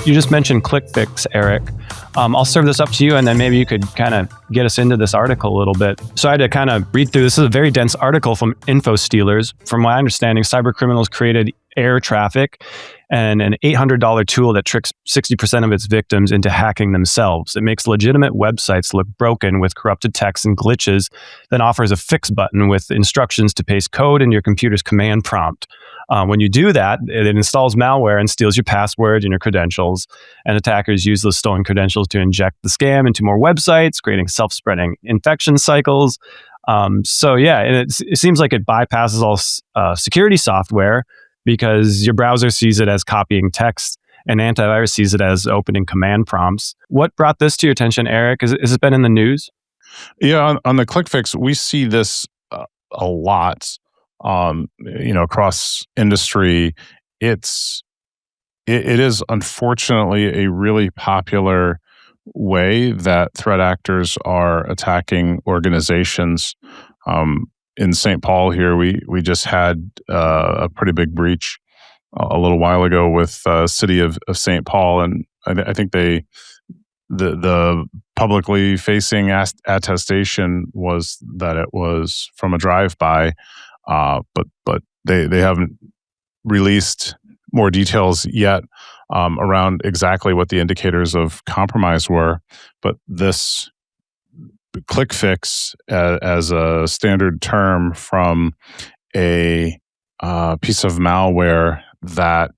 You just mentioned ClickFix, Eric. I'll serve this up to you, and then maybe you could kind of get us into this article a little bit. So I had to kind of read through. This is a very dense article from InfoStealers. From my understanding, cyber criminals created air traffic and an $800 tool that tricks 60% of its victims into hacking themselves. It makes legitimate websites look broken with corrupted text and glitches, then offers a fix button with instructions to paste code in your computer's command prompt. When you do that, it installs malware and steals your password and your credentials. And attackers use those stolen credentials to inject the scam into more websites, creating self-spreading infection cycles. And it seems like it bypasses all security software because your browser sees it as copying text and antivirus sees it as opening command prompts. What brought this to your attention, Eric? Has it been in the news? Yeah, on the ClickFix, we see this a lot. Across industry, it is unfortunately a really popular way that threat actors are attacking organizations. In St. Paul here, we just had a pretty big breach a little while ago with city of St. Paul, and I think the publicly facing attestation was that it was from a drive-by. But they haven't released more details yet around exactly what the indicators of compromise were. But this ClickFix, as a standard term from a piece of malware that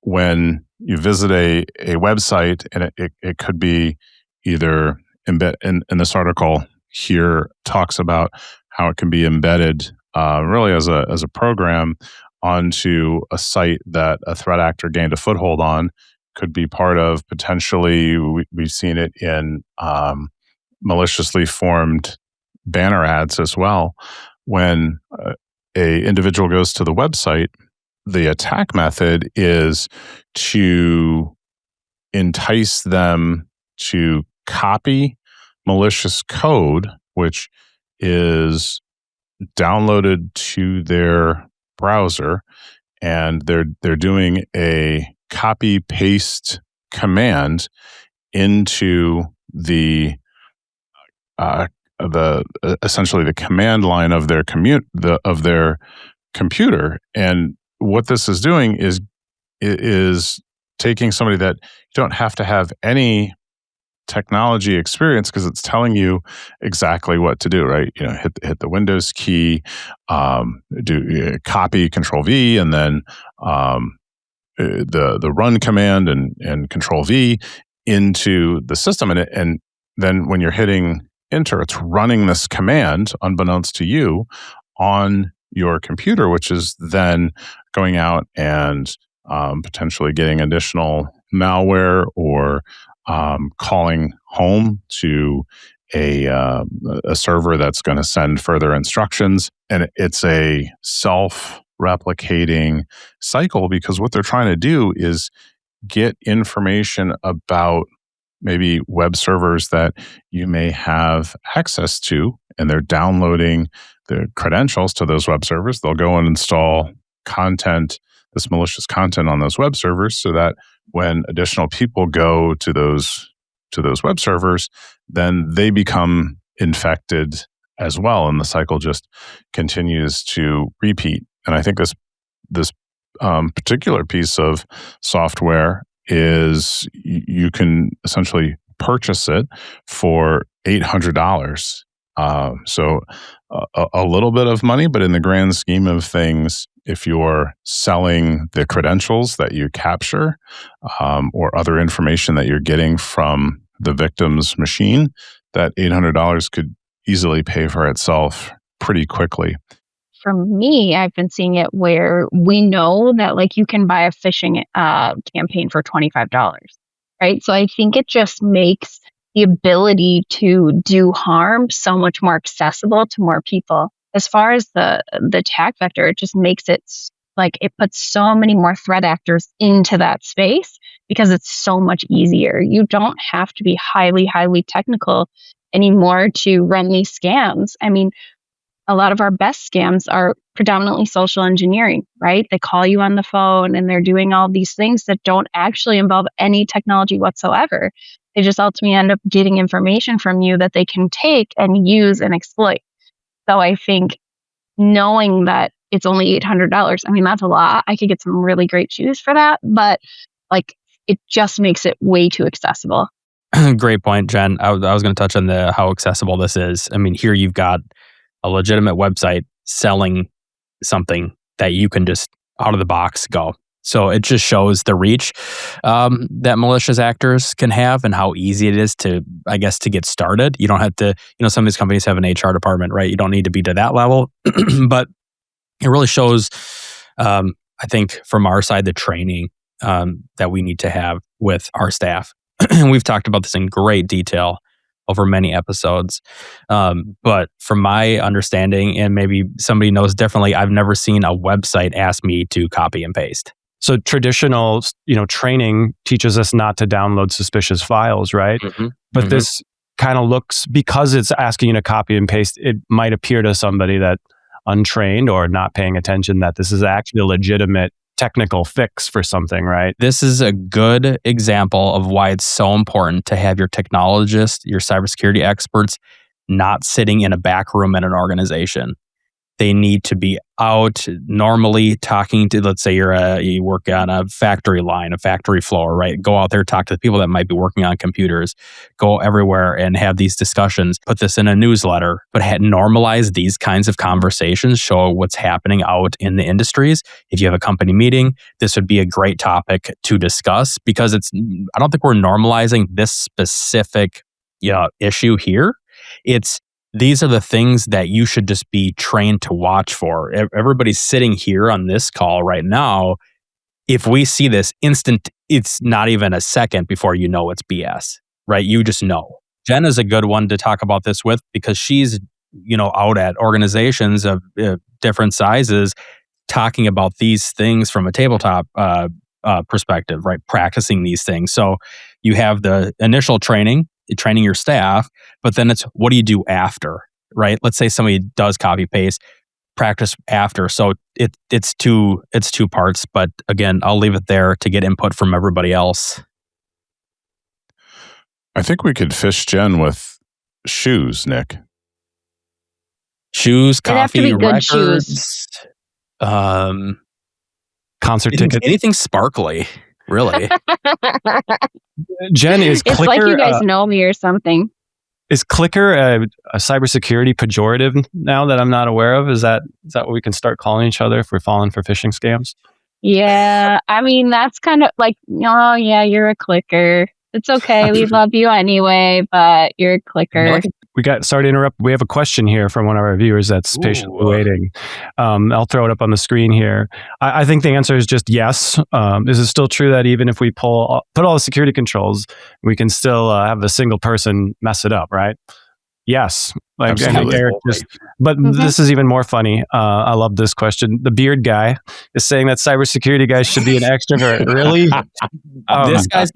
when you visit a website, and it could be either embed in this article here talks about how it can be embedded really as a program onto a site that a threat actor gained a foothold on. Could be part of potentially, we've seen it in maliciously formed banner ads as well. When a individual goes to the website, the attack method is to entice them to copy malicious code, which is downloaded to their browser, and they're doing a copy paste command into the essentially the command line of their computer. And what this is doing is taking somebody that you don't have to have any technology experience, because it's telling you exactly what to do, right? Hit the Windows key, do copy Control V, and then the run command and Control V into the system, and then when you're hitting enter, it's running this command unbeknownst to you on your computer, which is then going out and potentially getting additional malware or calling home to a server that's going to send further instructions. And it's a self-replicating cycle, because what they're trying to do is get information about maybe web servers that you may have access to, and they're downloading the credentials to those web servers. They'll go and install content, this malicious content on those web servers, so that when additional people go to those web servers, then they become infected as well, and the cycle just continues to repeat. And I think this particular piece of software is you can essentially purchase it for $800. So a little bit of money, but in the grand scheme of things, if you're selling the credentials that you capture or other information that you're getting from the victim's machine, that $800 could easily pay for itself pretty quickly. For me, I've been seeing it where we know that you can buy a phishing campaign for $25, right? So I think it just makes the ability to do harm so much more accessible to more people. As far as the attack vector, it just makes it it puts so many more threat actors into that space because it's so much easier. You don't have to be highly, highly technical anymore to run these scams. I mean, a lot of our best scams are predominantly social engineering, right? They call you on the phone and they're doing all these things that don't actually involve any technology whatsoever. They just ultimately end up getting information from you that they can take and use and exploit. So I think knowing that it's only $800, I mean, that's a lot. I could get some really great shoes for that, but like it just makes it way too accessible. Great point, Jen. I was going to touch on how accessible this is. I mean, here you've got a legitimate website selling something that you can just out of the box go. So it just shows the reach that malicious actors can have and how easy it is to, I guess, to get started. You don't have to, some of these companies have an HR department, right? You don't need to be to that level, but it really shows, I think, from our side, the training that we need to have with our staff. And we've talked about this in great detail over many episodes. But from my understanding, and maybe somebody knows differently, I've never seen a website ask me to copy and paste. So traditional, training teaches us not to download suspicious files, right? Mm-hmm. But this kind of looks, because it's asking you to copy and paste, it might appear to somebody that untrained or not paying attention that this is actually a legitimate technical fix for something, right? This is a good example of why it's so important to have your technologists, your cybersecurity experts, not sitting in a back room at an organization. They need to be out normally talking to, let's say you work on a factory line, a factory floor, right? Go out there, talk to the people that might be working on computers, go everywhere and have these discussions, put this in a newsletter, but normalize these kinds of conversations, show what's happening out in the industries. If you have a company meeting, this would be a great topic to discuss because I don't think we're normalizing this specific issue here. These are the things that you should just be trained to watch for. Everybody's sitting here on this call right now. If we see this it's not even a second before you know it's BS, right? You just know. Jen is a good one to talk about this with because she's, out at organizations of different sizes talking about these things from a tabletop perspective, right? Practicing these things. So you have the initial training your staff, but then it's what do you do after, right? Let's say somebody does copy paste, practice after. So it's two parts, but again, I'll leave it there to get input from everybody else. I think we could fish Jen with shoes, Nick. Shoes, coffee, records, shoes. Concert tickets. Anything sparkly, really. Jen, is it's Clicker, like you guys know me or something. Is Clicker a cybersecurity pejorative now that I'm not aware of? Is that what we can start calling each other if we're falling for phishing scams? Yeah, I mean, that's kind of like, oh yeah, you're a clicker. It's okay. We love you anyway, but you're a clicker. Sorry to interrupt. We have a question here from one of our viewers that's patiently waiting. I'll throw it up on the screen here. I think the answer is just yes. Is it still true that even if we put all the security controls, we can still have a single person mess it up, right? Yes. Absolutely. Eric this is even more funny. I love this question. The beard guy is saying that cybersecurity guys should be an extrovert. Really? This guy's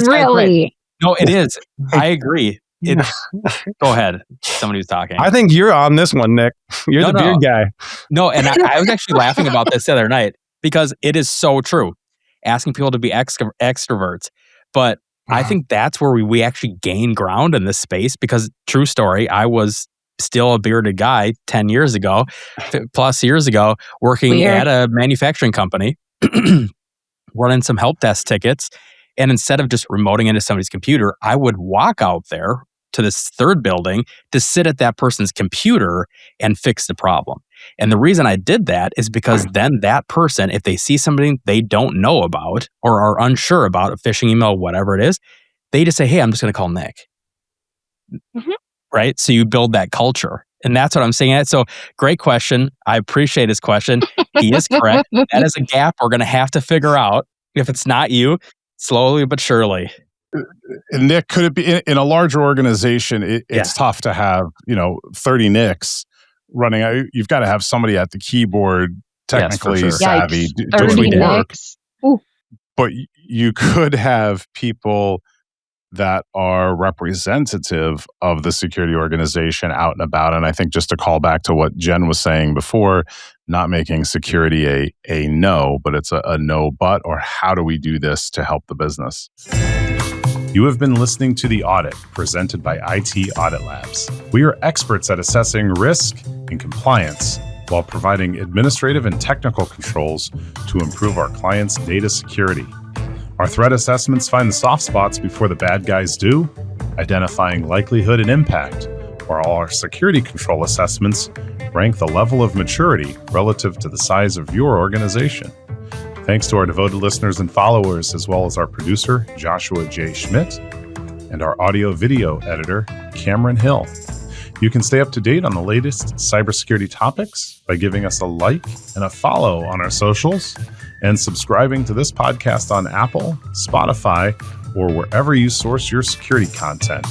really. No, it is. I agree. Go ahead. Somebody was talking. I think you're on this one, Nick. You're the beard guy. No, and I was actually laughing about this the other night because it is so true. Asking people to be extroverts. But I think that's where we actually gain ground in this space because, true story, I was still a bearded guy 10 years ago, plus years ago, working at a manufacturing company, running some help desk tickets. And instead of just remoting into somebody's computer, I would walk out there to this third building to sit at that person's computer and fix the problem. And the reason I did that is because then that person, if they see something they don't know about or are unsure about, a phishing email, whatever it is, they just say, hey, I'm just going to call Nick. Mm-hmm. Right? So you build that culture. And that's what I'm saying. So great question. I appreciate his question. He is correct. That is a gap we're going to have to figure out. If it's not you, slowly but surely. And Nick, could it be in a larger organization? It's tough to have 30 Nicks running. You've got to have somebody at the keyboard, technically savvy, doing 30 the work. Nicks. Ooh. But you could have people that are representative of the security organization out and about. And I think just to call back to what Jen was saying before, not making security a no, but it's a no but, or how do we do this to help the business? You have been listening to The Audit, presented by IT Audit Labs. We are experts at assessing risk and compliance while providing administrative and technical controls to improve our clients' data security. Our threat assessments find the soft spots before the bad guys do, identifying likelihood and impact, while our security control assessments rank the level of maturity relative to the size of your organization. Thanks to our devoted listeners and followers, as well as our producer, Joshua J. Schmidt, and our audio-video editor, Cameron Hill. You can stay up to date on the latest cybersecurity topics by giving us a like and a follow on our socials and subscribing to this podcast on Apple, Spotify, or wherever you source your security content.